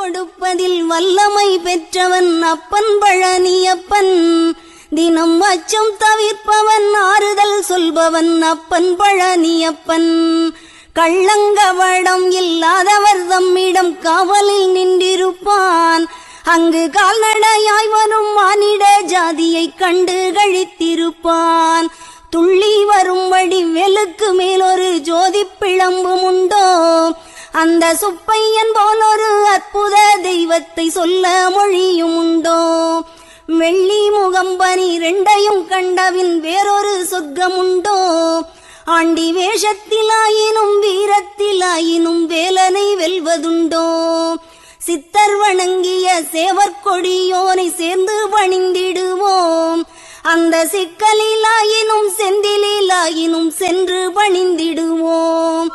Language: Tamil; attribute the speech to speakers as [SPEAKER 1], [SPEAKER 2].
[SPEAKER 1] கொடுப்பதில் வல்லமை பெற்றவன் அப்பன் பழனியப்பன். தினம் அச்சம் தவிர்ப்பவன் ஆறுதல் சொல்பவன் அப்பன் பழனியப்பன். கள்ளங்கவடம் இல்லாதவர் தம்மிடம் காவலில் நின்றிருப்பான். அங்கு கால்நடையாய் வரும் மானிட ஜாதியை கண்டு கழித்திருப்பான். துள்ளி வரும்படி வெளுக்கு மேலொரு ஜோதி பிளம்பும் உண்டோ, அந்த சுப்பையன் போல் ஒரு அற்புத தெய்வத்தை சொல்ல மொழியும் உண்டோ. வெள்ளி முகம் 12 கண்டவின் வேறொரு சொர்க்கம் உண்டோ. ஆண்டி வேஷத்திலாயினும் வீரத்திலாயினும் வேலனை வெல்வதுண்டோ. சித்தர் வணங்கிய சேவற்கொடியோனை சேர்ந்து பணிந்திடுவோம். அந்த சிக்கலிலாயினும் செந்திலாயினும் சென்று பணிந்திடுவோம்.